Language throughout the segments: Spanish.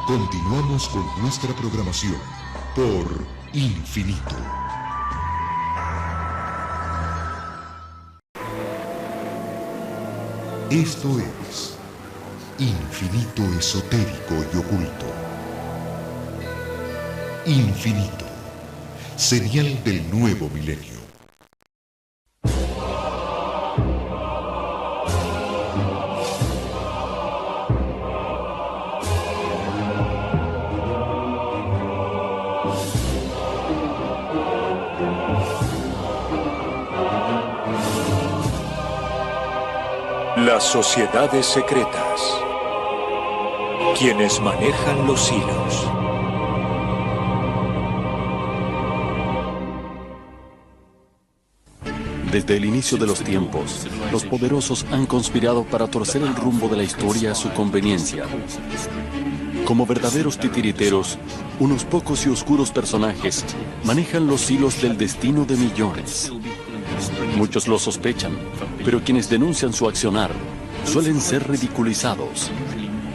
Continuamos con nuestra programación por Infinito. Esto es Infinito Esotérico y Oculto. Infinito, señal del nuevo milenio. Las sociedades secretas. Quienes manejan los hilos. Desde el inicio de los tiempos, los poderosos han conspirado para torcer el rumbo de la historia a su conveniencia. Como verdaderos titiriteros, unos pocos y oscuros personajes manejan los hilos del destino de millones. Muchos lo sospechan, pero quienes denuncian su accionar suelen ser ridiculizados.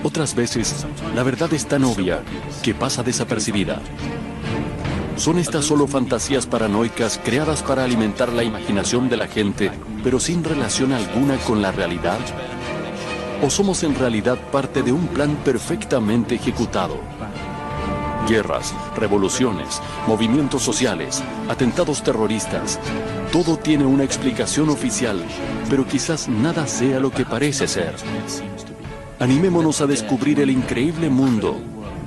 Otras veces, la verdad es tan obvia que pasa desapercibida. ¿Son estas solo fantasías paranoicas creadas para alimentar la imaginación de la gente, pero sin relación alguna con la realidad? ¿O somos en realidad parte de un plan perfectamente ejecutado? Guerras, revoluciones, movimientos sociales, atentados terroristas. Todo tiene una explicación oficial, pero quizás nada sea lo que parece ser. Animémonos a descubrir el increíble mundo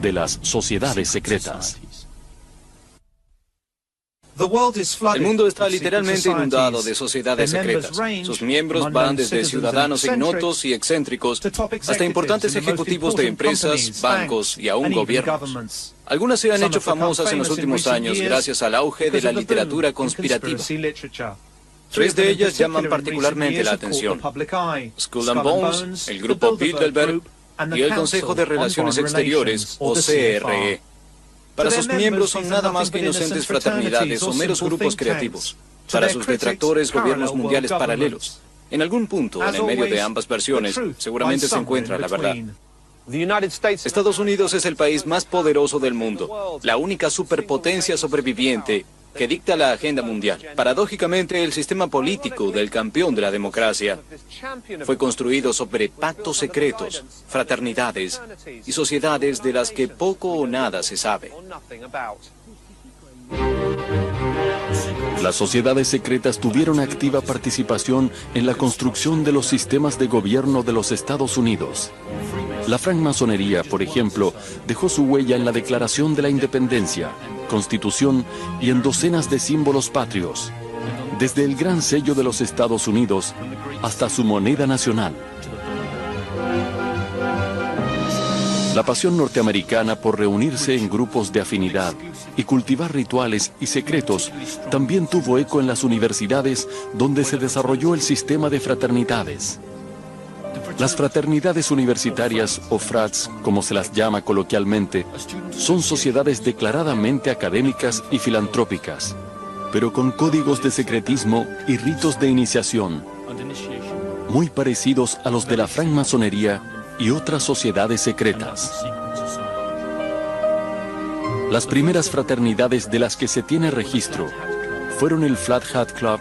de las sociedades secretas. El mundo está literalmente inundado de sociedades secretas. Sus miembros van desde ciudadanos ignotos y excéntricos hasta importantes ejecutivos de empresas, bancos y aún gobiernos. Algunas se han hecho famosas en los últimos años gracias al auge de la literatura conspirativa. Tres de ellas llaman particularmente la atención: Skull and Bones, el grupo Bilderberg y el Consejo de Relaciones Exteriores, o CRE. Para sus miembros son nada más que inocentes fraternidades o meros grupos creativos. Para sus detractores, gobiernos mundiales paralelos. En algún punto, en el medio de ambas versiones, seguramente se encuentra la verdad. Estados Unidos es el país más poderoso del mundo, la única superpotencia sobreviviente que dicta la agenda mundial. Paradójicamente, el sistema político del campeón de la democracia fue construido sobre pactos secretos, fraternidades y sociedades de las que poco o nada se sabe. Las sociedades secretas tuvieron activa participación en la construcción de los sistemas de gobierno de los Estados Unidos. La francmasonería, por ejemplo, dejó su huella en la Declaración de la Independencia, Constitución y en docenas de símbolos patrios, desde el gran sello de los Estados Unidos hasta su moneda nacional. La pasión norteamericana por reunirse en grupos de afinidad y cultivar rituales y secretos también tuvo eco en las universidades donde se desarrolló el sistema de fraternidades. Las fraternidades universitarias, o frats, como se las llama coloquialmente, son sociedades declaradamente académicas y filantrópicas, pero con códigos de secretismo y ritos de iniciación, muy parecidos a los de la francmasonería y otras sociedades secretas. Las primeras fraternidades de las que se tiene registro fueron el Flat Hat Club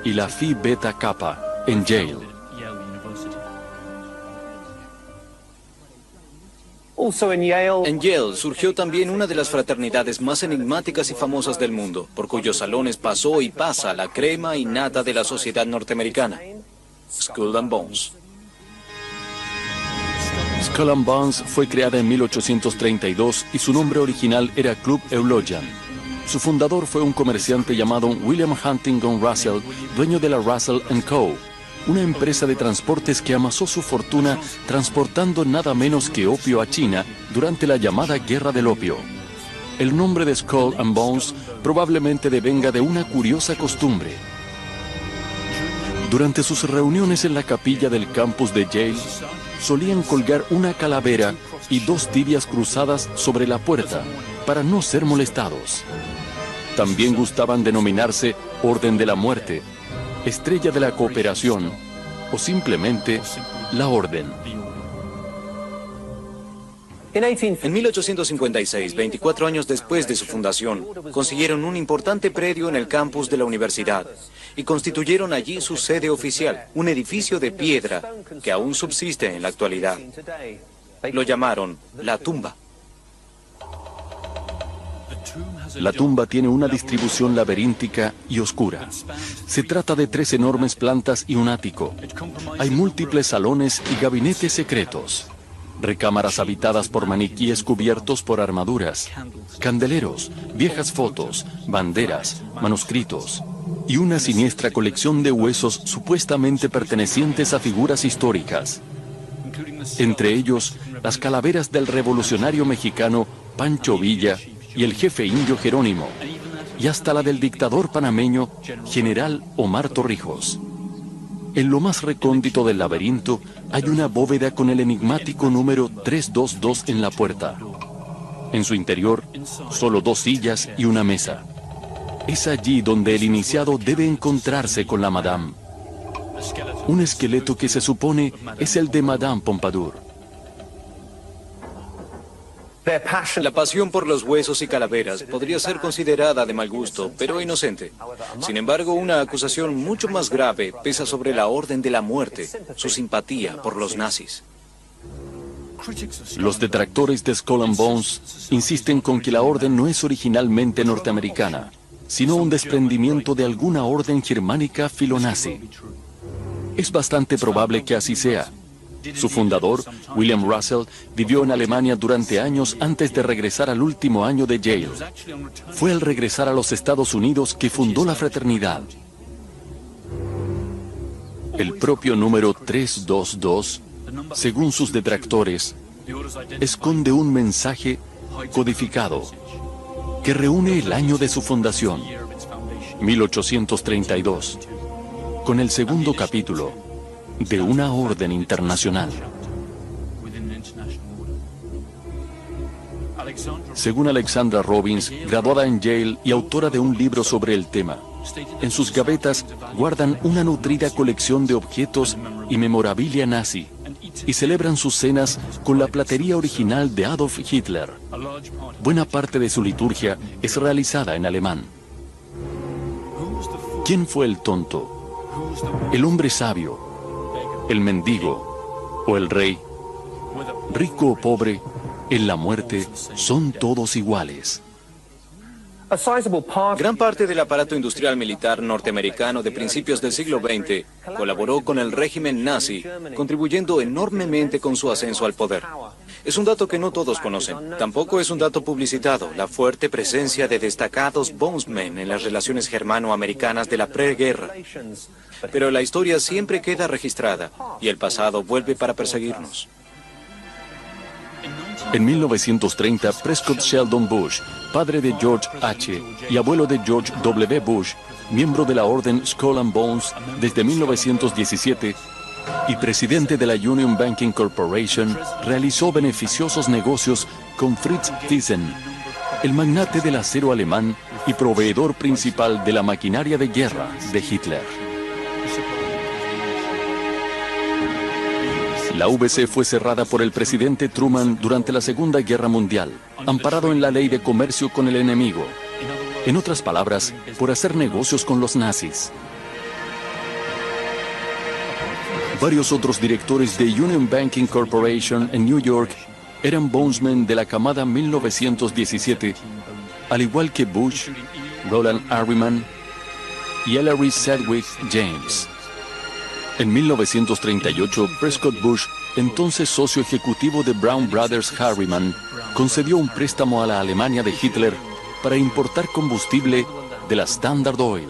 y la Phi Beta Kappa en Yale. En Yale surgió también una de las fraternidades más enigmáticas y famosas del mundo, por cuyos salones pasó y pasa la crema y nata de la sociedad norteamericana: Skull and Bones. Skull and Bones fue creada en 1832 y su nombre original era Club Eulogian. Su fundador fue un comerciante llamado William Huntington Russell, dueño de la Russell & Co., una empresa de transportes que amasó su fortuna transportando nada menos que opio a China durante la llamada Guerra del Opio. El nombre de Skull and Bones probablemente devenga de una curiosa costumbre. Durante sus reuniones en la capilla del campus de Yale, solían colgar una calavera y dos tibias cruzadas sobre la puerta para no ser molestados. También gustaban denominarse Orden de la Muerte, Estrella de la Cooperación o simplemente la Orden. En 1856, 24 años después de su fundación, consiguieron un importante predio en el campus de la universidad y constituyeron allí su sede oficial, un edificio de piedra que aún subsiste en la actualidad. Lo llamaron La Tumba. La tumba tiene una distribución laberíntica y oscura. Se trata de 3 enormes plantas y un ático. Hay múltiples salones y gabinetes secretos. Recámaras habitadas por maniquíes cubiertos por armaduras, candeleros, viejas fotos, banderas, manuscritos y una siniestra colección de huesos supuestamente pertenecientes a figuras históricas. Entre ellos, las calaveras del revolucionario mexicano Pancho Villa y el jefe indio Jerónimo, y hasta la del dictador panameño General Omar Torrijos. En lo más recóndito del laberinto hay una bóveda con el enigmático número 322 en la puerta. En su interior, solo 2 sillas y una mesa. Es allí donde el iniciado debe encontrarse con la Madame. Un esqueleto que se supone es el de Madame Pompadour. La pasión por los huesos y calaveras podría ser considerada de mal gusto, pero inocente. Sin embargo, una acusación mucho más grave pesa sobre la Orden de la Muerte, su simpatía por los nazis. Los detractores de Skull and Bones insisten con que la orden no es originalmente norteamericana, sino un desprendimiento de alguna orden germánica filonazi. Es bastante probable que así sea. Su fundador, William Russell, vivió en Alemania durante años antes de regresar al último año de Yale. Fue al regresar a los Estados Unidos que fundó la fraternidad. El propio número 322, según sus detractores, esconde un mensaje codificado que reúne el año de su fundación, 1832, con el segundo capítulo de una orden internacional. Según Alexandra Robbins, graduada en Yale y autora de un libro sobre el tema, en sus gavetas guardan una nutrida colección de objetos y memorabilia nazi y celebran sus cenas con la platería original de Adolf Hitler. Buena parte de su liturgia es realizada en alemán. ¿Quién fue el tonto? ¿El hombre sabio? ¿El mendigo o el rey? Rico o pobre, en la muerte son todos iguales. Gran parte del aparato industrial militar norteamericano de principios del siglo XX colaboró con el régimen nazi, contribuyendo enormemente con su ascenso al poder. Es un dato que no todos conocen. Tampoco es un dato publicitado, la fuerte presencia de destacados Bonesmen en las relaciones germano-americanas de la preguerra. Pero la historia siempre queda registrada y el pasado vuelve para perseguirnos. En 1930, Prescott Sheldon Bush, padre de George H. y abuelo de George W. Bush, miembro de la orden Skull and Bones desde 1917 y presidente de la Union Banking Corporation, realizó beneficiosos negocios con Fritz Thyssen, el magnate del acero alemán y proveedor principal de la maquinaria de guerra de Hitler. La VC fue cerrada por el presidente Truman durante la Segunda Guerra Mundial, amparado en la ley de comercio con el enemigo. En otras palabras, por hacer negocios con los nazis. Varios otros directores de Union Banking Corporation en New York eran Bonesmen de la camada 1917, al igual que Bush, Roland Harriman y Ellery Sedgwick James. En 1938, Prescott Bush, entonces socio ejecutivo de Brown Brothers Harriman, concedió un préstamo a la Alemania de Hitler para importar combustible de la Standard Oil.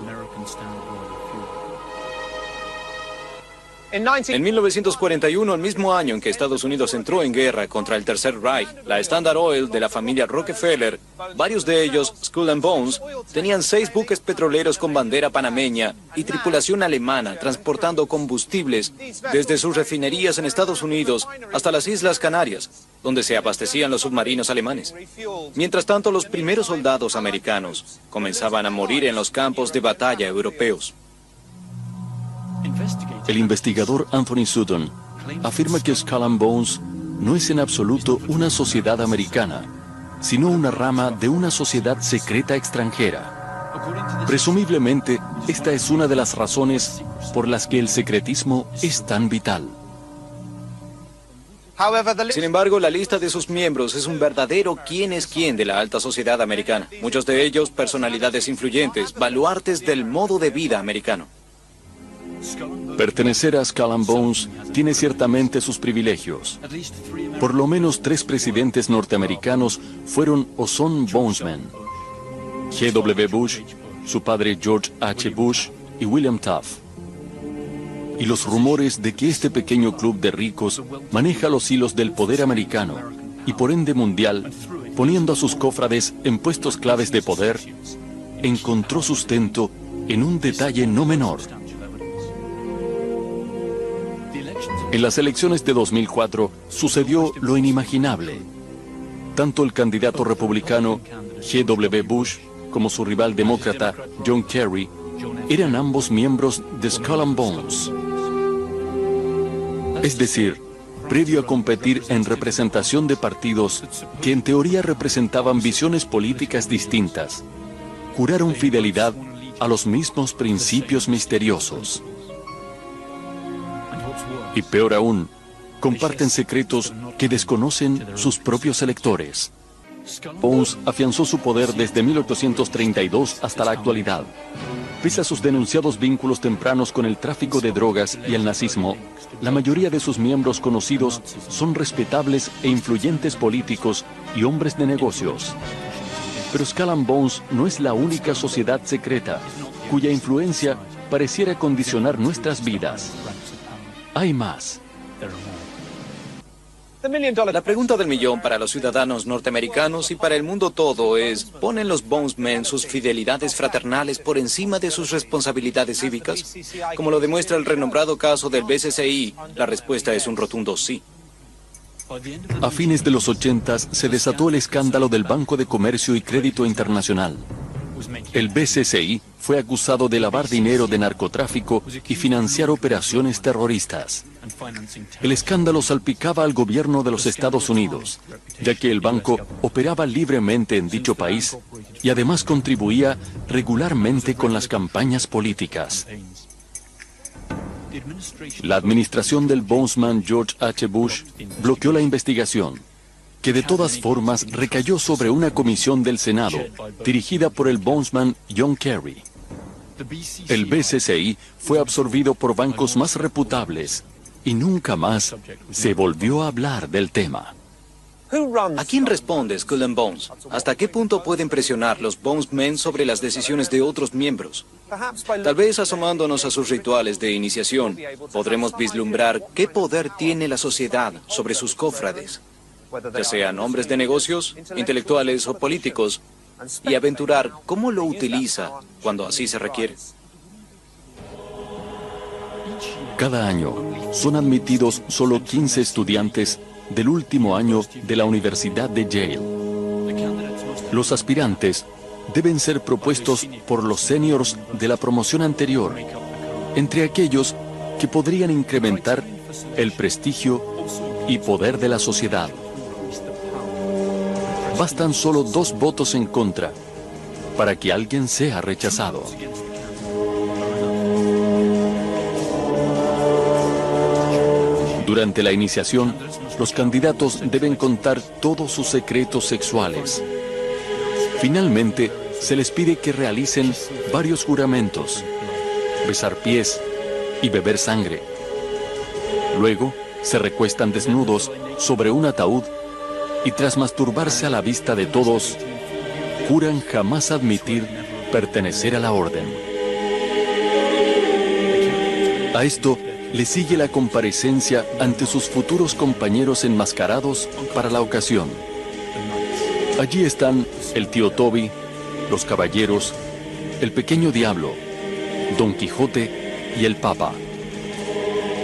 En 1941, el mismo año en que Estados Unidos entró en guerra contra el Tercer Reich, la Standard Oil de la familia Rockefeller, varios de ellos, Skull and Bones, tenían 6 buques petroleros con bandera panameña y tripulación alemana transportando combustibles desde sus refinerías en Estados Unidos hasta las Islas Canarias, donde se abastecían los submarinos alemanes. Mientras tanto, los primeros soldados americanos comenzaban a morir en los campos de batalla europeos. El investigador Anthony Sutton afirma que Skull and Bones no es en absoluto una sociedad americana, sino una rama de una sociedad secreta extranjera. Presumiblemente, esta es una de las razones por las que el secretismo es tan vital. Sin embargo, la lista de sus miembros es un verdadero quién es quién de la alta sociedad americana. Muchos de ellos, personalidades influyentes, baluartes del modo de vida americano. Pertenecer a Skull and Bones tiene ciertamente sus privilegios. Por lo menos 3 presidentes norteamericanos fueron o son Bonesmen: G.W. Bush, su padre George H. Bush y William Taft. Y los rumores de que este pequeño club de ricos maneja los hilos del poder americano y por ende mundial, poniendo a sus cofrades en puestos claves de poder, encontró sustento en un detalle no menor. En las elecciones de 2004 sucedió lo inimaginable. Tanto el candidato republicano G.W. Bush como su rival demócrata John Kerry eran ambos miembros de Skull and Bones. Es decir, previo a competir en representación de partidos que en teoría representaban visiones políticas distintas, juraron fidelidad a los mismos principios misteriosos. Y peor aún, comparten secretos que desconocen sus propios electores. Bones afianzó su poder desde 1832 hasta la actualidad. Pese a sus denunciados vínculos tempranos con el tráfico de drogas y el nazismo, la mayoría de sus miembros conocidos son respetables e influyentes políticos y hombres de negocios. Pero Skull and Bones no es la única sociedad secreta cuya influencia pareciera condicionar nuestras vidas. Hay más. La pregunta del millón para los ciudadanos norteamericanos y para el mundo todo es: ¿ponen los Bonesmen sus fidelidades fraternales por encima de sus responsabilidades cívicas? Como lo demuestra el renombrado caso del BCCI, la respuesta es un rotundo sí. A fines de los 80 se desató el escándalo del Banco de Comercio y Crédito Internacional. El BCCI fue acusado de lavar dinero de narcotráfico y financiar operaciones terroristas. El escándalo salpicaba al gobierno de los Estados Unidos, ya que el banco operaba libremente en dicho país y además contribuía regularmente con las campañas políticas. La administración del Bonesman George H. Bush bloqueó la investigación, que de todas formas recayó sobre una comisión del Senado, dirigida por el Bonesman John Kerry. El BCCI fue absorbido por bancos más reputables y nunca más se volvió a hablar del tema. ¿A quién responde Skull and Bones? ¿Hasta qué punto pueden presionar los Bonesmen sobre las decisiones de otros miembros? Tal vez asomándonos a sus rituales de iniciación, podremos vislumbrar qué poder tiene la sociedad sobre sus cofrades, ya sean hombres de negocios, intelectuales o políticos, y aventurar cómo lo utiliza cuando así se requiere. Cada año son admitidos solo 15 estudiantes del último año de la Universidad de Yale. Los aspirantes deben ser propuestos por los seniors de la promoción anterior, entre aquellos que podrían incrementar el prestigio y poder de la sociedad. Bastan solo 2 votos en contra para que alguien sea rechazado. Durante la iniciación, los candidatos deben contar todos sus secretos sexuales. Finalmente, se les pide que realicen varios juramentos: besar pies y beber sangre. Luego, se recuestan desnudos sobre un ataúd y tras masturbarse a la vista de todos, juran jamás admitir pertenecer a la orden. A esto le sigue la comparecencia ante sus futuros compañeros enmascarados para la ocasión. Allí están el tío Toby, los caballeros, el pequeño diablo, Don Quijote y el Papa.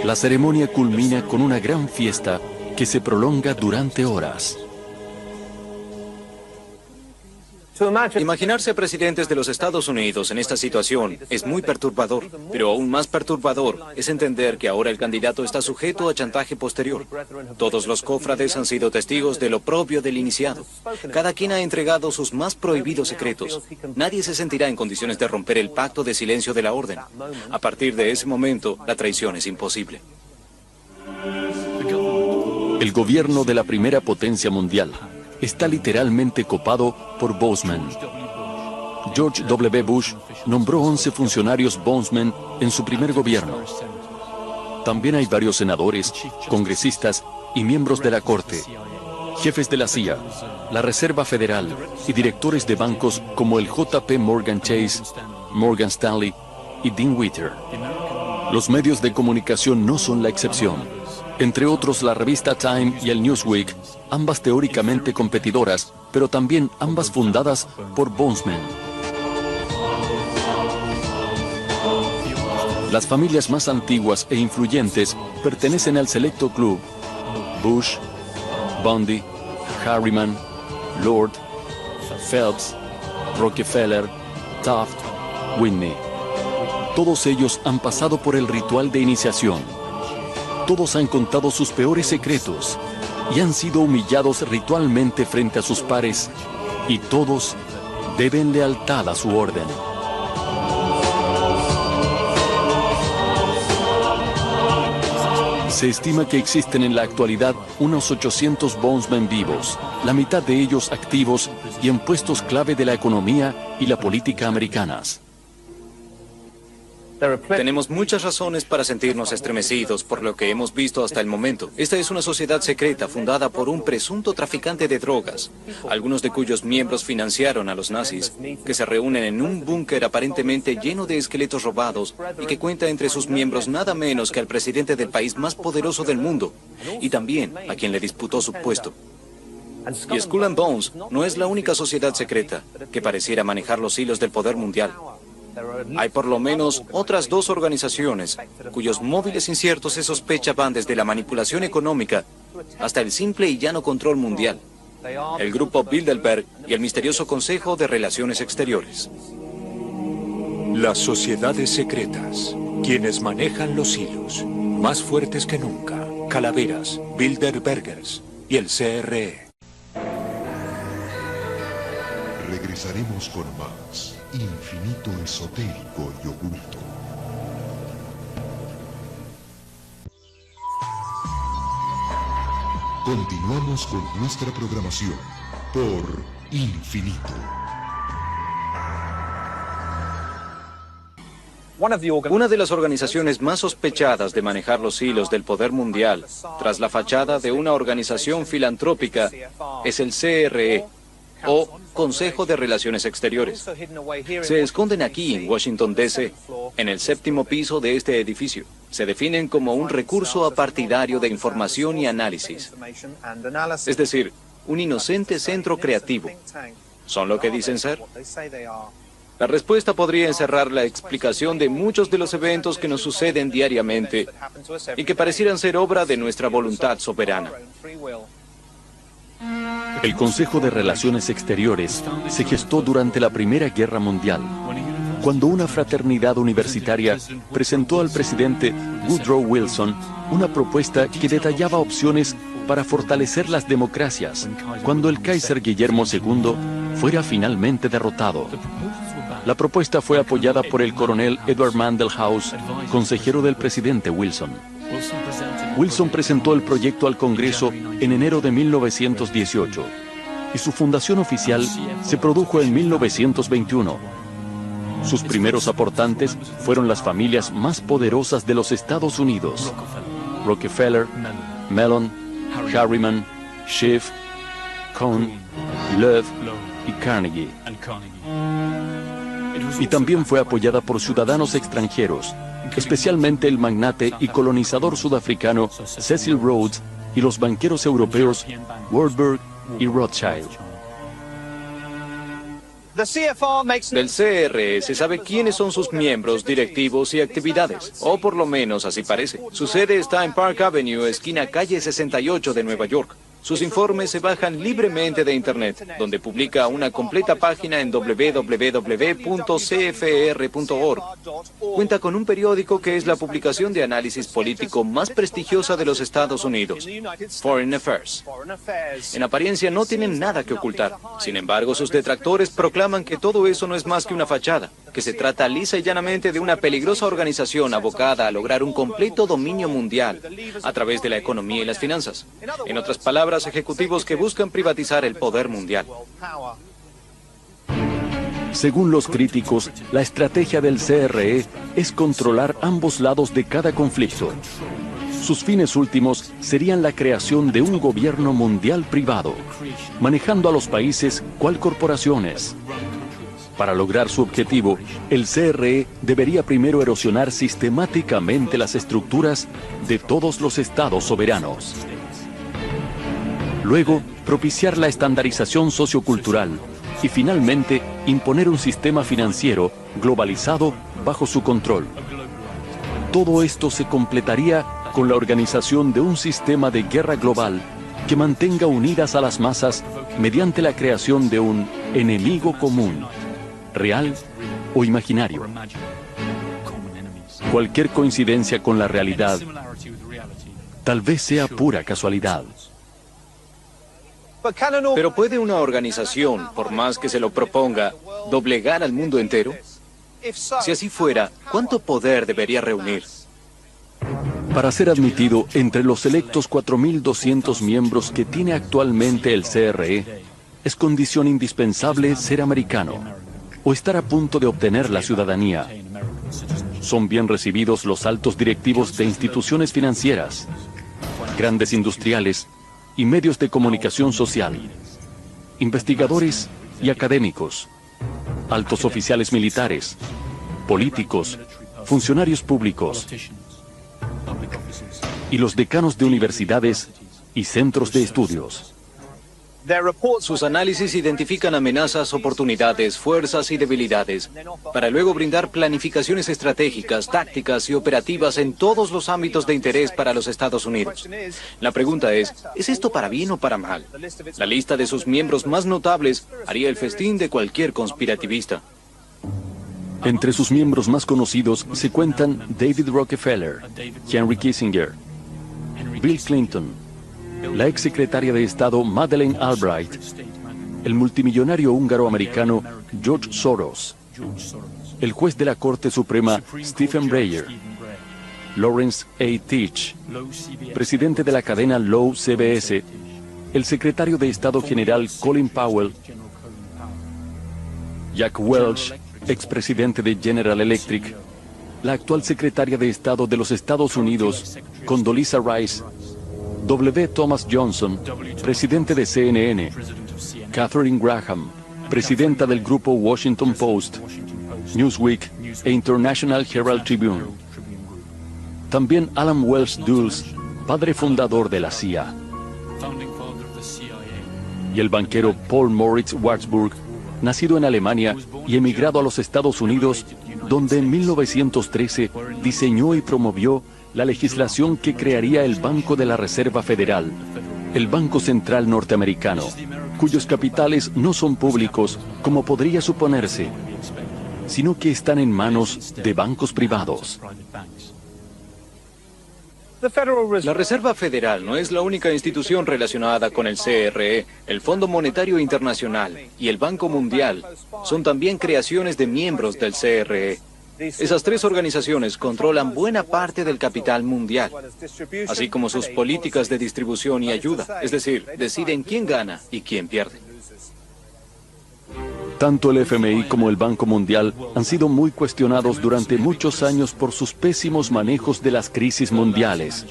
La ceremonia culmina con una gran fiesta que se prolonga durante horas. Imaginarse a presidentes de los Estados Unidos en esta situación es muy perturbador, pero aún más perturbador es entender que ahora el candidato está sujeto a chantaje posterior. Todos los cofrades han sido testigos de lo propio del iniciado. Cada quien ha entregado sus más prohibidos secretos. Nadie se sentirá en condiciones de romper el pacto de silencio de la orden. A partir de ese momento, la traición es imposible. El gobierno de la primera potencia mundial está literalmente copado por Bozeman. George W. Bush nombró 11 funcionarios Bozeman en su primer gobierno. También hay varios senadores, congresistas y miembros de la Corte, jefes de la CIA, la Reserva Federal y directores de bancos como el JP Morgan Chase, Morgan Stanley y Dean Witter. Los medios de comunicación no son la excepción. Entre otros, la revista Time y el Newsweek, ambas teóricamente competidoras, pero también ambas fundadas por Bozeman. Las familias más antiguas e influyentes pertenecen al selecto club: Bush, Bundy, Harriman, Lord, Phelps, Rockefeller, Taft, Whitney. Todos ellos han pasado por el ritual de iniciación. Todos han contado sus peores secretos y han sido humillados ritualmente frente a sus pares, y todos deben lealtad a su orden. Se estima que existen en la actualidad unos 800 Bozeman vivos, la mitad de ellos activos y en puestos clave de la economía y la política americanas. Tenemos muchas razones para sentirnos estremecidos por lo que hemos visto hasta el momento. Esta es una sociedad secreta fundada por un presunto traficante de drogas, algunos de cuyos miembros financiaron a los nazis, que se reúnen en un búnker aparentemente lleno de esqueletos robados y que cuenta entre sus miembros nada menos que al presidente del país más poderoso del mundo y también a quien le disputó su puesto. Y Skull and Bones no es la única sociedad secreta que pareciera manejar los hilos del poder mundial. Hay por lo menos otras dos organizaciones cuyos móviles inciertos se sospecha van desde la manipulación económica hasta el simple y llano control mundial. El grupo Bilderberg y el misterioso Consejo de Relaciones Exteriores. Las sociedades secretas, quienes manejan los hilos, más fuertes que nunca. Calaveras, Bilderbergers y el CRE. Regresaremos con más Infinito Esotérico y Oculto. Continuamos con nuestra programación por Infinito. Una de las organizaciones más sospechadas de manejar los hilos del poder mundial, tras la fachada de una organización filantrópica, es el CRE, o Consejo de Relaciones Exteriores. Se esconden aquí en Washington, D.C., en el 7º piso de este edificio. Se definen como un recurso apartidario de información y análisis. Es decir, un inocente centro creativo. ¿Son lo que dicen ser? La respuesta podría encerrar la explicación de muchos de los eventos que nos suceden diariamente y que parecieran ser obra de nuestra voluntad soberana. El Consejo de Relaciones Exteriores se gestó durante la Primera Guerra Mundial, cuando una fraternidad universitaria presentó al presidente Woodrow Wilson una propuesta que detallaba opciones para fortalecer las democracias cuando el Kaiser Guillermo II fuera finalmente derrotado. La propuesta fue apoyada por el coronel Edward Mandell House, consejero del presidente Wilson. Wilson presentó el proyecto al Congreso en enero de 1918 y su fundación oficial se produjo en 1921. Sus primeros aportantes fueron las familias más poderosas de los Estados Unidos: Rockefeller, Mellon, Harriman, Schiff, Cohn, Love y Carnegie. Y también fue apoyada por ciudadanos extranjeros, especialmente el magnate y colonizador sudafricano Cecil Rhodes y los banqueros europeos Warburg y Rothschild. Del CRE se sabe quiénes son sus miembros, directivos y actividades, o por lo menos así parece. Su sede está en Park Avenue, esquina calle 68 de Nueva York. Sus informes se bajan libremente de Internet, donde publica una completa página en www.cfr.org. Cuenta con un periódico que es la publicación de análisis político más prestigiosa de los Estados Unidos, Foreign Affairs. En apariencia no tienen nada que ocultar. Sin embargo, sus detractores proclaman que todo eso no es más que una fachada, que se trata lisa y llanamente de una peligrosa organización abocada a lograr un completo dominio mundial a través de la economía y las finanzas. En otras palabras, ejecutivos que buscan privatizar el poder mundial. Según los críticos, la estrategia del CRE es controlar ambos lados de cada conflicto. Sus fines últimos serían la creación de un gobierno mundial privado, manejando a los países cual corporaciones. Para lograr su objetivo, el CRE debería primero erosionar sistemáticamente las estructuras de todos los estados soberanos. Luego, propiciar la estandarización sociocultural y finalmente imponer un sistema financiero globalizado bajo su control. Todo esto se completaría con la organización de un sistema de guerra global que mantenga unidas a las masas mediante la creación de un enemigo común, real o imaginario. Cualquier coincidencia con la realidad tal vez sea pura casualidad. Pero ¿puede una organización, por más que se lo proponga, doblegar al mundo entero? Si así fuera, ¿cuánto poder debería reunir? Para ser admitido entre los selectos 4.200 miembros que tiene actualmente el CRE, es condición indispensable ser americano o estar a punto de obtener la ciudadanía. Son bien recibidos los altos directivos de instituciones financieras, grandes industriales y medios de comunicación social, investigadores y académicos, altos oficiales militares, políticos, funcionarios públicos y los decanos de universidades y centros de estudios. Sus análisis identifican amenazas, oportunidades, fuerzas y debilidades, para luego brindar planificaciones estratégicas, tácticas y operativas en todos los ámbitos de interés para los Estados Unidos. La pregunta ¿es esto para bien o para mal? La lista de sus miembros más notables haría el festín de cualquier conspirativista. Entre sus miembros más conocidos se cuentan David Rockefeller, Henry Kissinger, Bill Clinton, la exsecretaria de Estado Madeleine Albright, el multimillonario húngaro-americano George Soros, el juez de la Corte Suprema Stephen Breyer, Lawrence A. Teach, presidente de la cadena Lowe CBS, el secretario de Estado General Colin Powell, Jack Welch, expresidente de General Electric, la actual secretaria de Estado de los Estados Unidos, Condoleezza Rice, W. Thomas Johnson, presidente de CNN, Katharine Graham, presidenta del grupo Washington Post, Newsweek e International Herald Tribune. También Alan Wells Dulles, padre fundador de la CIA. Y el banquero Paul Moritz Warburg, nacido en Alemania y emigrado a los Estados Unidos, donde en 1913 diseñó y promovió la legislación que crearía el Banco de la Reserva Federal, el Banco Central Norteamericano, cuyos capitales no son públicos como podría suponerse, sino que están en manos de bancos privados. La Reserva Federal no es la única institución relacionada con el CRE. El Fondo Monetario Internacional y el Banco Mundial son también creaciones de miembros del CRE. Esas tres organizaciones controlan buena parte del capital mundial, así como sus políticas de distribución y ayuda, es decir, deciden quién gana y quién pierde. Tanto el FMI como el Banco Mundial han sido muy cuestionados durante muchos años por sus pésimos manejos de las crisis mundiales,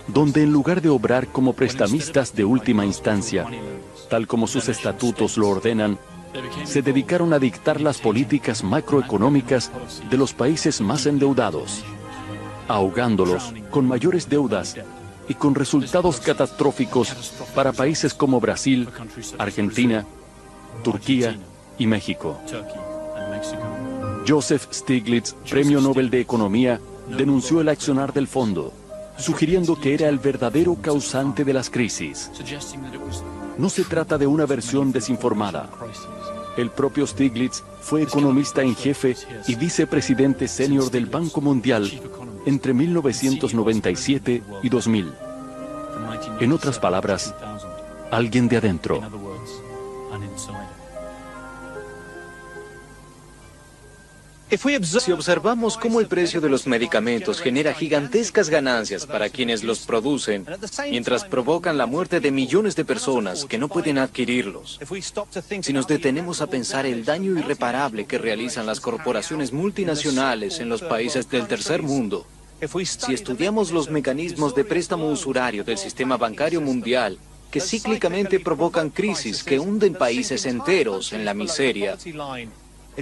donde en lugar de obrar como prestamistas de última instancia, tal como sus estatutos lo ordenan, se dedicaron a dictar las políticas macroeconómicas de los países más endeudados, ahogándolos con mayores deudas y con resultados catastróficos para países como Brasil, Argentina, Turquía y México. Joseph Stiglitz, Premio Nobel de Economía, denunció el accionar del fondo sugiriendo que era el verdadero causante de las crisis. No se trata de una versión desinformada. El propio Stiglitz fue economista en jefe y vicepresidente senior del Banco Mundial entre 1997 y 2000. En otras palabras, alguien de adentro. Si observamos cómo el precio de los medicamentos genera gigantescas ganancias para quienes los producen, mientras provocan la muerte de millones de personas que no pueden adquirirlos, si nos detenemos a pensar el daño irreparable que realizan las corporaciones multinacionales en los países del tercer mundo, si estudiamos los mecanismos de préstamo usurario del sistema bancario mundial, que cíclicamente provocan crisis que hunden países enteros en la miseria,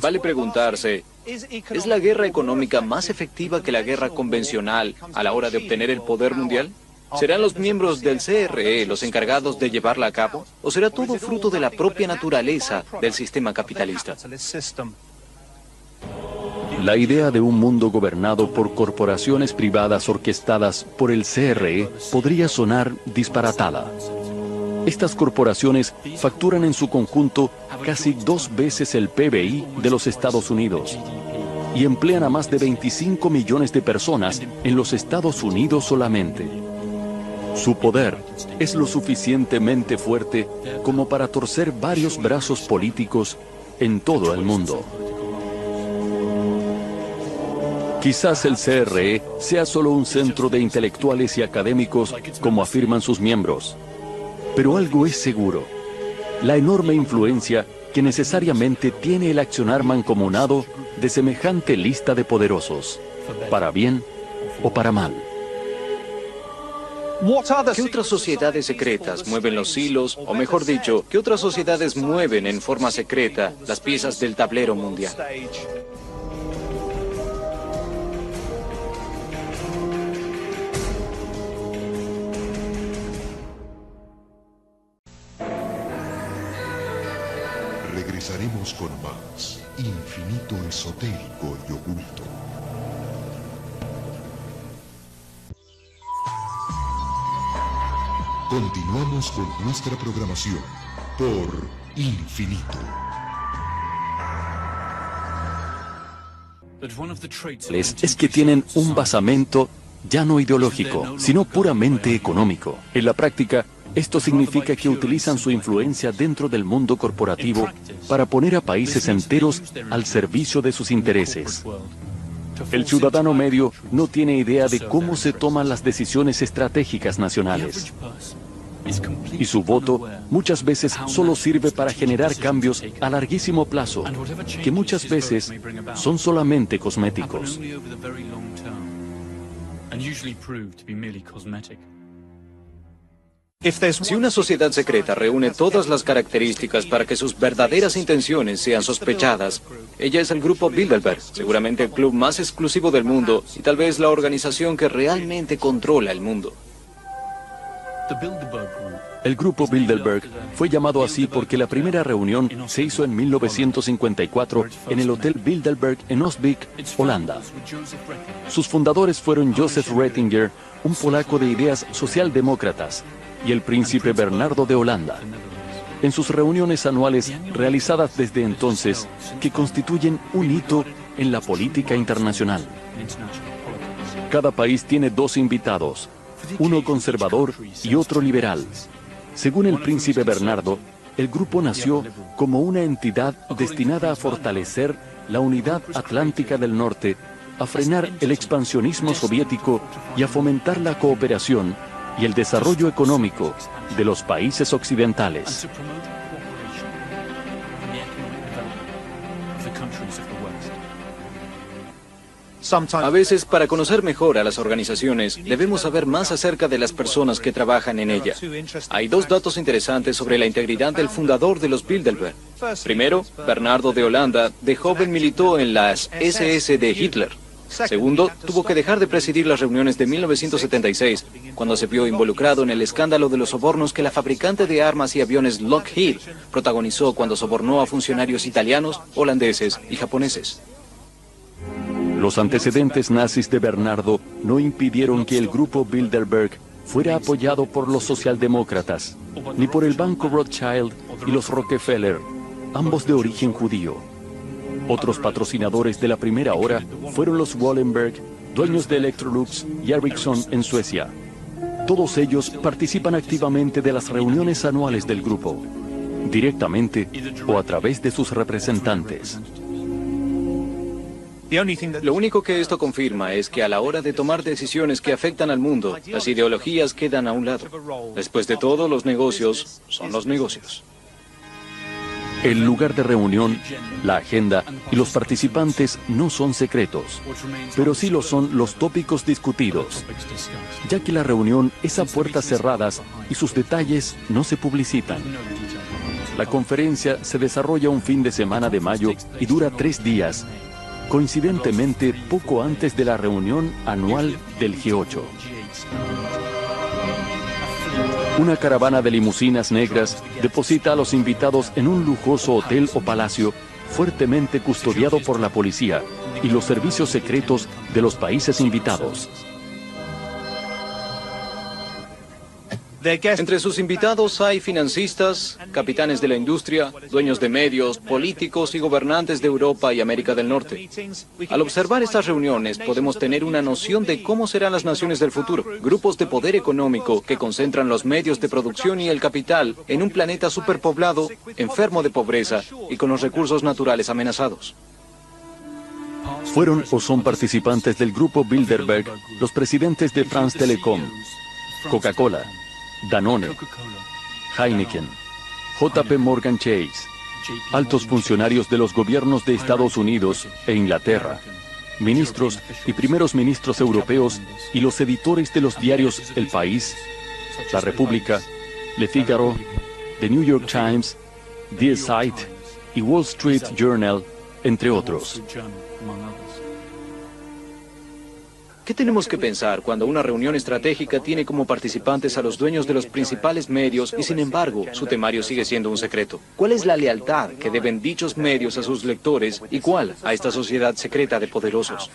vale preguntarse, ¿es la guerra económica más efectiva que la guerra convencional a la hora de obtener el poder mundial? ¿Serán los miembros del CRE los encargados de llevarla a cabo? ¿O será todo fruto de la propia naturaleza del sistema capitalista? La idea de un mundo gobernado por corporaciones privadas orquestadas por el CRE podría sonar disparatada. Estas corporaciones facturan en su conjunto casi 2 veces el PBI de los Estados Unidos y emplean a más de 25 millones de personas en los Estados Unidos solamente. Su poder es lo suficientemente fuerte como para torcer varios brazos políticos en todo el mundo. Quizás el CRE sea solo un centro de intelectuales y académicos, como afirman sus miembros. Pero algo es seguro: la enorme influencia que necesariamente tiene el accionar mancomunado de semejante lista de poderosos, para bien o para mal. ¿Qué otras sociedades secretas mueven los hilos, o mejor dicho, qué otras sociedades mueven en forma secreta las piezas del tablero mundial? Regresaremos con más Infinito Esotérico y Oculto. Continuamos con nuestra programación por Infinito. Es que tienen un basamento ya no ideológico, sino puramente económico. En la práctica, esto significa que utilizan su influencia dentro del mundo corporativo para poner a países enteros al servicio de sus intereses. El ciudadano medio no tiene idea de cómo se toman las decisiones estratégicas nacionales. Y su voto muchas veces solo sirve para generar cambios a larguísimo plazo, que muchas veces son solamente cosméticos. Si una sociedad secreta reúne todas las características para que sus verdaderas intenciones sean sospechadas, ella es el Grupo Bilderberg, seguramente el club más exclusivo del mundo y tal vez la organización que realmente controla el mundo. El Grupo Bilderberg fue llamado así porque la primera reunión se hizo en 1954 en el Hotel Bilderberg en Osbeek, Holanda. Sus fundadores fueron Joseph Ratzinger, un polaco de ideas socialdemócratas, y el príncipe Bernardo de Holanda. En sus reuniones anuales realizadas desde entonces, que constituyen un hito en la política internacional. Cada país tiene 2 invitados, uno conservador y otro liberal. Según el príncipe Bernardo, el grupo nació como una entidad destinada a fortalecer la unidad atlántica del norte, a frenar el expansionismo soviético y a fomentar la cooperación y el desarrollo económico de los países occidentales. A veces, para conocer mejor a las organizaciones, debemos saber más acerca de las personas que trabajan en ella. Hay 2 datos interesantes sobre la integridad del fundador de los Bilderberg. Primero, Bernardo de Holanda de joven militó en las SS de Hitler. Segundo, tuvo que dejar de presidir las reuniones de 1976, cuando se vio involucrado en el escándalo de los sobornos que la fabricante de armas y aviones Lockheed protagonizó cuando sobornó a funcionarios italianos, holandeses y japoneses. Los antecedentes nazis de Bernardo no impidieron que el grupo Bilderberg fuera apoyado por los socialdemócratas, ni por el Banco Rothschild y los Rockefeller, ambos de origen judío. Otros patrocinadores de la primera hora fueron los Wallenberg, dueños de Electrolux y Ericsson en Suecia. Todos ellos participan activamente de las reuniones anuales del grupo, directamente o a través de sus representantes. Lo único que esto confirma es que a la hora de tomar decisiones que afectan al mundo, las ideologías quedan a un lado. Después de todo, los negocios son los negocios. El lugar de reunión, la agenda y los participantes no son secretos, pero sí lo son los tópicos discutidos, ya que la reunión es a puertas cerradas y sus detalles no se publicitan. La conferencia se desarrolla un fin de semana de mayo y dura 3 días, coincidentemente poco antes de la reunión anual del G8. Una caravana de limusinas negras deposita a los invitados en un lujoso hotel o palacio fuertemente custodiado por la policía y los servicios secretos de los países invitados. Entre sus invitados hay financistas, capitanes de la industria, dueños de medios, políticos y gobernantes de Europa y América del Norte. Al observar estas reuniones podemos tener una noción de cómo serán las naciones del futuro. Grupos de poder económico que concentran los medios de producción y el capital en un planeta superpoblado, enfermo de pobreza y con los recursos naturales amenazados. Fueron o son participantes del grupo Bilderberg los presidentes de France Telecom, Coca-Cola, Danone, Heineken, JP Morgan Chase, altos funcionarios de los gobiernos de Estados Unidos e Inglaterra, ministros y primeros ministros europeos y los editores de los diarios El País, La República, Le Figaro, The New York Times, Die Zeit y Wall Street Journal, entre otros. ¿Qué tenemos que pensar cuando una reunión estratégica tiene como participantes a los dueños de los principales medios y sin embargo su temario sigue siendo un secreto? ¿Cuál es la lealtad que deben dichos medios a sus lectores y cuál a esta sociedad secreta de poderosos?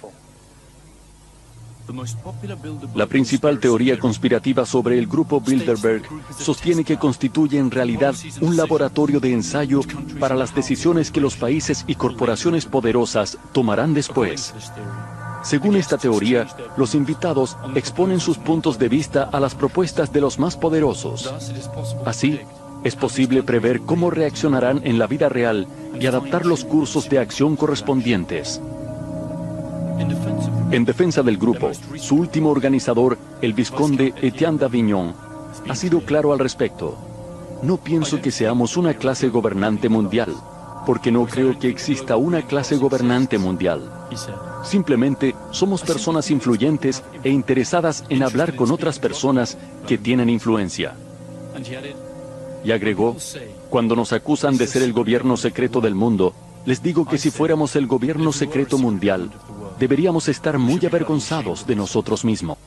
La principal teoría conspirativa sobre el grupo Bilderberg sostiene que constituye en realidad un laboratorio de ensayo para las decisiones que los países y corporaciones poderosas tomarán después. Según esta teoría, los invitados exponen sus puntos de vista a las propuestas de los más poderosos. Así, es posible prever cómo reaccionarán en la vida real y adaptar los cursos de acción correspondientes. En defensa del grupo, su último organizador, el vizconde Etienne d'Avignon, ha sido claro al respecto. No pienso que seamos una clase gobernante mundial, porque no creo que exista una clase gobernante mundial. Simplemente somos personas influyentes e interesadas en hablar con otras personas que tienen influencia. Y agregó, cuando nos acusan de ser el gobierno secreto del mundo, les digo que si fuéramos el gobierno secreto mundial, deberíamos estar muy avergonzados de nosotros mismos.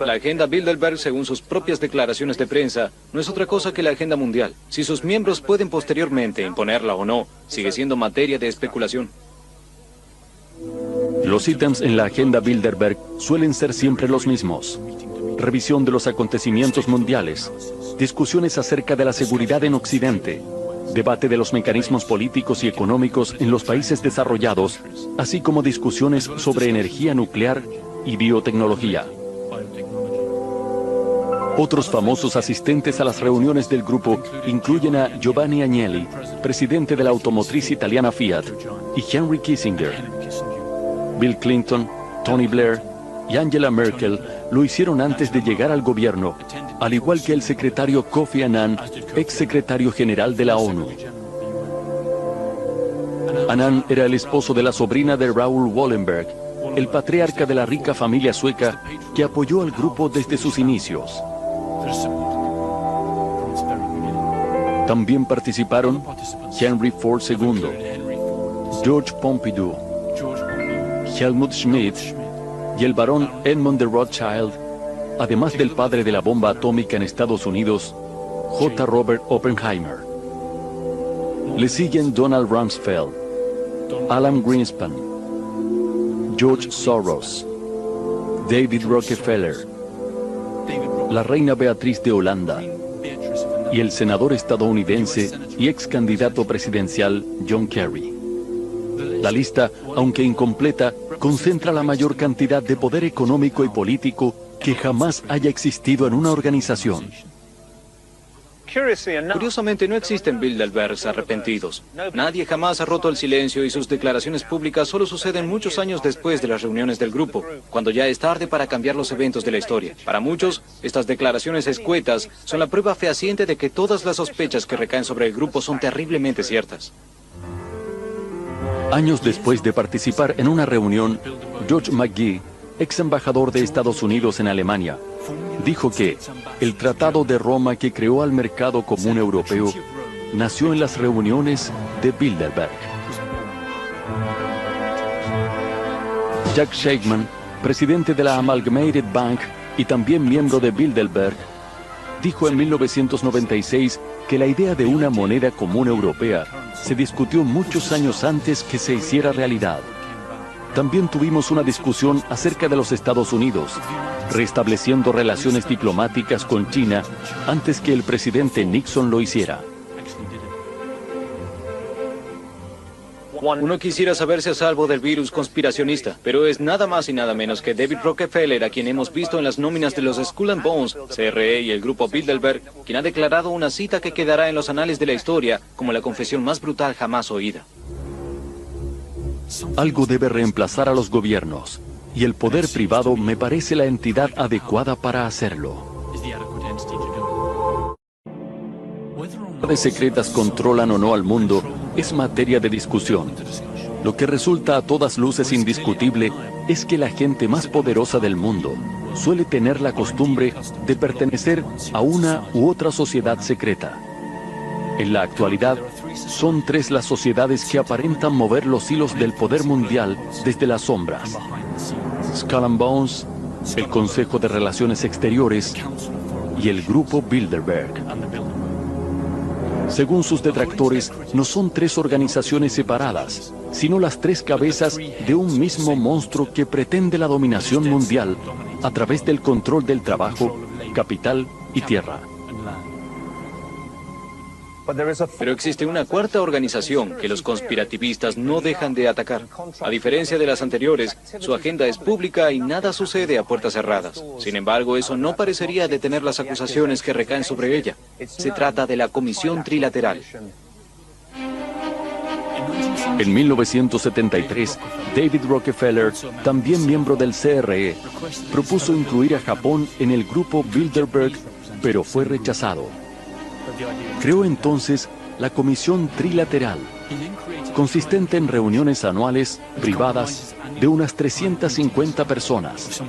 La agenda Bilderberg, según sus propias declaraciones de prensa, no es otra cosa que la agenda mundial. Si sus miembros pueden posteriormente imponerla o no, sigue siendo materia de especulación. Los ítems en la agenda Bilderberg suelen ser siempre los mismos. Revisión de los acontecimientos mundiales, discusiones acerca de la seguridad en Occidente, debate de los mecanismos políticos y económicos en los países desarrollados, así como discusiones sobre energía nuclear y biotecnología. Otros famosos asistentes a las reuniones del grupo incluyen a Giovanni Agnelli, presidente de la automotriz italiana Fiat, y Henry Kissinger. Bill Clinton, Tony Blair y Angela Merkel lo hicieron antes de llegar al gobierno, al igual que el secretario Kofi Annan, ex secretario general de la ONU. Annan era el esposo de la sobrina de Raoul Wallenberg, el patriarca de la rica familia sueca que apoyó al grupo desde sus inicios. También participaron Henry Ford II, George Pompidou, Helmut Schmidt y el barón Edmund de Rothschild, además del padre de la bomba atómica en Estados Unidos, J. Robert Oppenheimer. Le siguen Donald Rumsfeld, Alan Greenspan, George Soros, David Rockefeller, la reina Beatriz de Holanda y el senador estadounidense y ex candidato presidencial John Kerry. La lista, aunque incompleta, concentra la mayor cantidad de poder económico y político que jamás haya existido en una organización. Curiosamente, no existen Bilderbergs arrepentidos. Nadie jamás ha roto el silencio y sus declaraciones públicas solo suceden muchos años después de las reuniones del grupo, cuando ya es tarde para cambiar los eventos de la historia. Para muchos, estas declaraciones escuetas son la prueba fehaciente de que todas las sospechas que recaen sobre el grupo son terriblemente ciertas. Años después de participar en una reunión, George McGee, ex embajador de Estados Unidos en Alemania, dijo que el Tratado de Roma que creó al mercado común europeo nació en las reuniones de Bilderberg. Jack Shakeman, presidente de la Amalgamated Bank y también miembro de Bilderberg, dijo en 1996 que la idea de una moneda común europea se discutió muchos años antes que se hiciera realidad. También tuvimos una discusión acerca de los Estados Unidos, restableciendo relaciones diplomáticas con China antes que el presidente Nixon lo hiciera. Uno quisiera saberse a salvo del virus conspiracionista, pero es nada más y nada menos que David Rockefeller, a quien hemos visto en las nóminas de los Skull and Bones, CRE y el grupo Bilderberg, quien ha declarado una cita que quedará en los anales de la historia como la confesión más brutal jamás oída. Algo debe reemplazar a los gobiernos, y el poder privado me parece la entidad adecuada para hacerlo. Las secretas controlan o no al mundo es materia de discusión. Lo que resulta a todas luces indiscutible es que la gente más poderosa del mundo suele tener la costumbre de pertenecer a una u otra sociedad secreta. En la actualidad, son 3 las sociedades que aparentan mover los hilos del poder mundial desde las sombras: Skull and Bones, el Consejo de Relaciones Exteriores y el Grupo Bilderberg. Según sus detractores, no son 3 organizaciones separadas, sino las 3 cabezas de un mismo monstruo que pretende la dominación mundial a través del control del trabajo, capital y tierra. Pero existe una cuarta organización que los conspirativistas no dejan de atacar. A diferencia de las anteriores, su agenda es pública y nada sucede a puertas cerradas. Sin embargo, eso no parecería detener las acusaciones que recaen sobre ella. Se trata de la Comisión Trilateral. En 1973, David Rockefeller, también miembro del CRE, propuso incluir a Japón en el grupo Bilderberg, pero fue rechazado. Creó entonces la Comisión Trilateral, consistente en reuniones anuales privadas de unas 350 personas,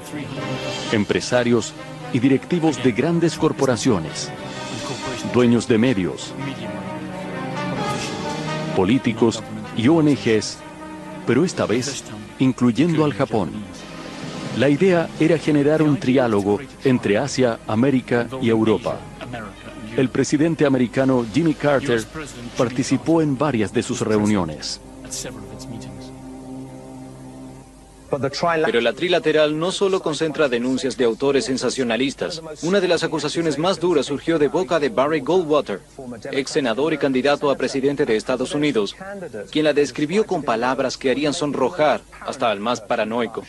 empresarios y directivos de grandes corporaciones, dueños de medios, políticos y ONGs, pero esta vez incluyendo al Japón. La idea era generar un triálogo entre Asia, América y Europa. El presidente americano Jimmy Carter participó en varias de sus reuniones. Pero la trilateral no solo concentra denuncias de autores sensacionalistas. Una de las acusaciones más duras surgió de boca de Barry Goldwater, ex senador y candidato a presidente de Estados Unidos, quien la describió con palabras que harían sonrojar hasta al más paranoico.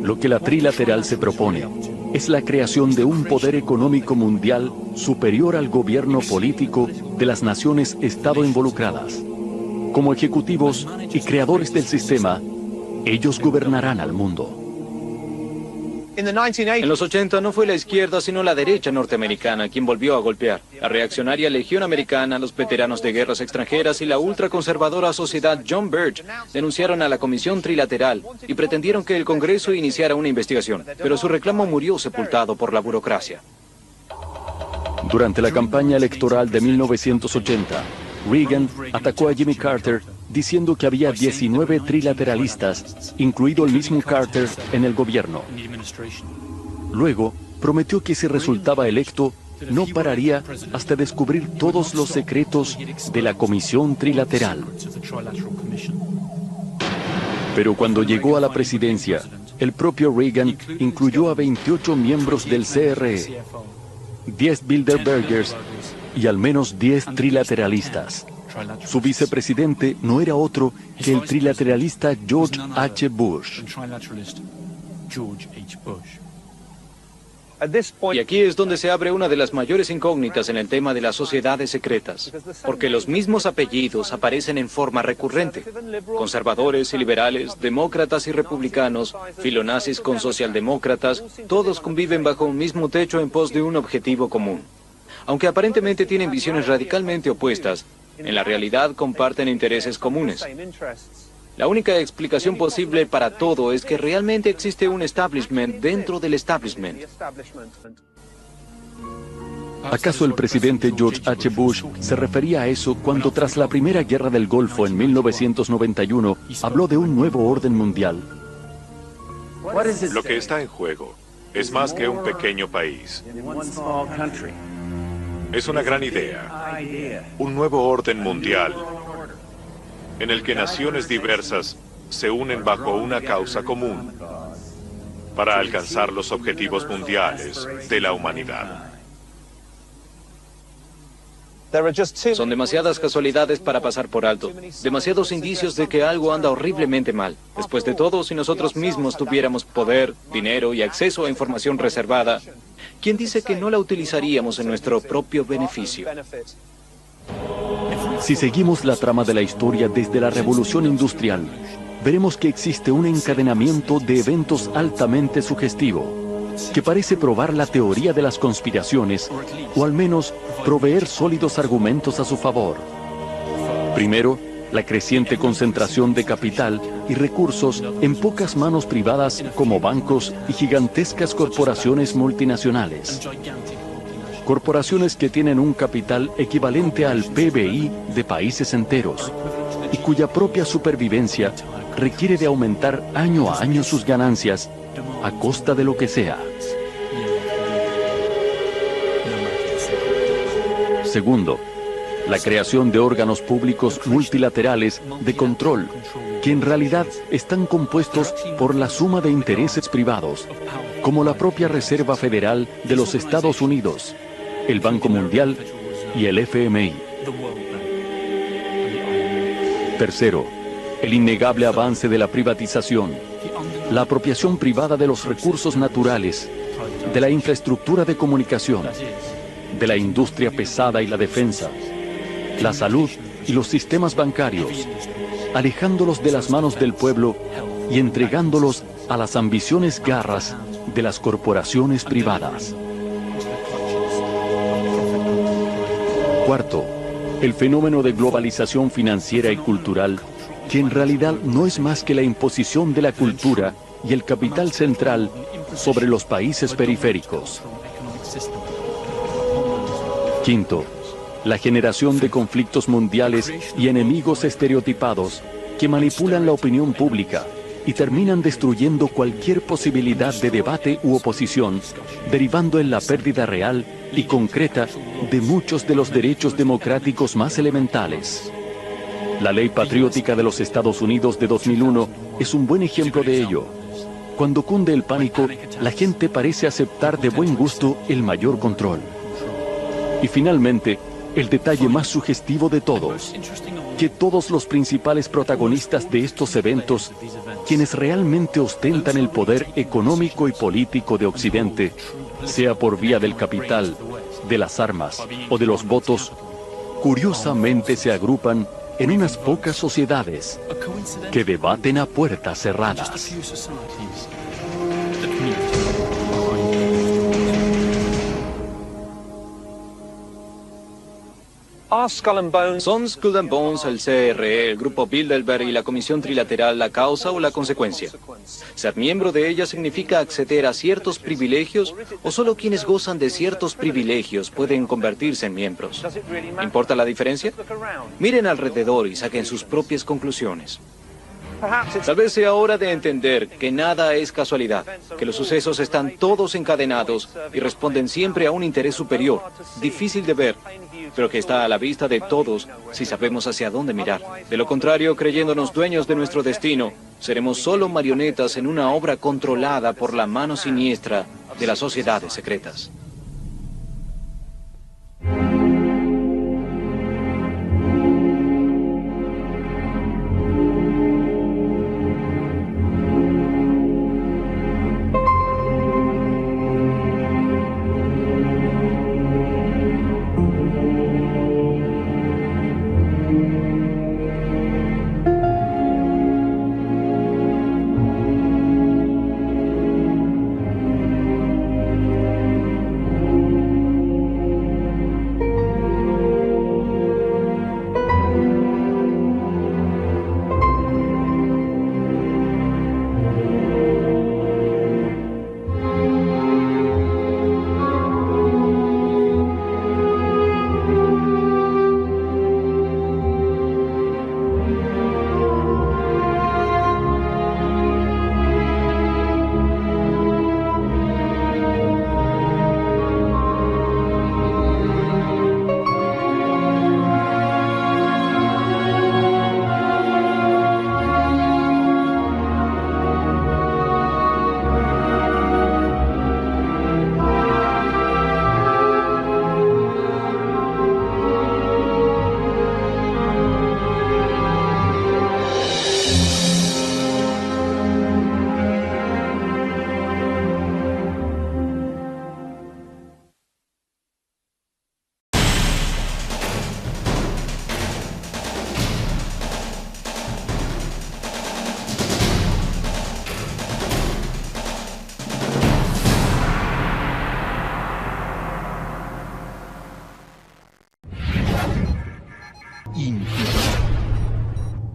Lo que la trilateral se propone es la creación de un poder económico mundial superior al gobierno político de las naciones Estado involucradas. Como ejecutivos y creadores del sistema, ellos gobernarán al mundo. En los 80 no fue la izquierda sino la derecha norteamericana quien volvió a golpear. La reaccionaria Legión Americana, los veteranos de guerras extranjeras y la ultraconservadora Sociedad John Birch denunciaron a la Comisión Trilateral y pretendieron que el Congreso iniciara una investigación, pero su reclamo murió sepultado por la burocracia. Durante la campaña electoral de 1980, Reagan atacó a Jimmy Carter diciendo que había 19 trilateralistas, incluido el mismo Carter, en el gobierno. Luego, prometió que si resultaba electo, no pararía hasta descubrir todos los secretos de la Comisión Trilateral. Pero cuando llegó a la presidencia, el propio Reagan incluyó a 28 miembros del CRE, 10 Bilderbergers y al menos 10 trilateralistas. Su vicepresidente no era otro que el trilateralista George H. Bush. Y aquí es donde se abre una de las mayores incógnitas en el tema de las sociedades secretas, porque los mismos apellidos aparecen en forma recurrente. Conservadores y liberales, demócratas y republicanos, filonazis con socialdemócratas, todos conviven bajo un mismo techo en pos de un objetivo común. Aunque aparentemente tienen visiones radicalmente opuestas, en la realidad comparten intereses comunes. La única explicación posible para todo es que realmente existe un establishment dentro del establishment. ¿Acaso el presidente George H. Bush se refería a eso cuando tras la Primera Guerra del Golfo en 1991 habló de un nuevo orden mundial? Lo que está en juego es más que un pequeño país. Es una gran idea, un nuevo orden mundial en el que naciones diversas se unen bajo una causa común para alcanzar los objetivos mundiales de la humanidad. Son demasiadas casualidades para pasar por alto, demasiados indicios de que algo anda horriblemente mal. Después de todo, si nosotros mismos tuviéramos poder, dinero y acceso a información reservada, ¿quién dice que no la utilizaríamos en nuestro propio beneficio? Si seguimos la trama de la historia desde la Revolución Industrial, veremos que existe un encadenamiento de eventos altamente sugestivo, que parece probar la teoría de las conspiraciones, o al menos proveer sólidos argumentos a su favor. Primero, la creciente concentración de capital y recursos en pocas manos privadas como bancos y gigantescas corporaciones multinacionales. Corporaciones que tienen un capital equivalente al PBI de países enteros y cuya propia supervivencia requiere de aumentar año a año sus ganancias a costa de lo que sea. Segundo, la creación de órganos públicos multilaterales de control que en realidad están compuestos por la suma de intereses privados, como la propia Reserva Federal de los Estados Unidos, el Banco Mundial y el FMI. Tercero, el innegable avance de la privatización, la apropiación privada de los recursos naturales, de la infraestructura de comunicación, de la industria pesada y la defensa, la salud y los sistemas bancarios, alejándolos de las manos del pueblo y entregándolos a las ambiciones garras de las corporaciones privadas. Cuarto, el fenómeno de globalización financiera y cultural, que en realidad no es más que la imposición de la cultura y el capital central sobre los países periféricos. Quinto, la generación de conflictos mundiales y enemigos estereotipados que manipulan la opinión pública y terminan destruyendo cualquier posibilidad de debate u oposición, derivando en la pérdida real y concreta de muchos de los derechos democráticos más elementales. La Ley Patriótica de los Estados Unidos de 2001 es un buen ejemplo de ello. Cuando cunde el pánico, la gente parece aceptar de buen gusto el mayor control. Y finalmente, el detalle más sugestivo de todos, que todos los principales protagonistas de estos eventos, quienes realmente ostentan el poder económico y político de Occidente, sea por vía del capital, de las armas o de los votos, curiosamente se agrupan en unas pocas sociedades que debaten a puertas cerradas. ¿Son Skull and Bones, el CRE, el Grupo Bilderberg y la Comisión Trilateral la causa o la consecuencia? ¿Ser miembro de ella significa acceder a ciertos privilegios o solo quienes gozan de ciertos privilegios pueden convertirse en miembros? ¿Importa la diferencia? Miren alrededor y saquen sus propias conclusiones. Tal vez sea hora de entender que nada es casualidad, que los sucesos están todos encadenados y responden siempre a un interés superior, difícil de ver, pero que está a la vista de todos si sabemos hacia dónde mirar. De lo contrario, creyéndonos dueños de nuestro destino, seremos solo marionetas en una obra controlada por la mano siniestra de las sociedades secretas.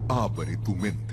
Abre tu mente.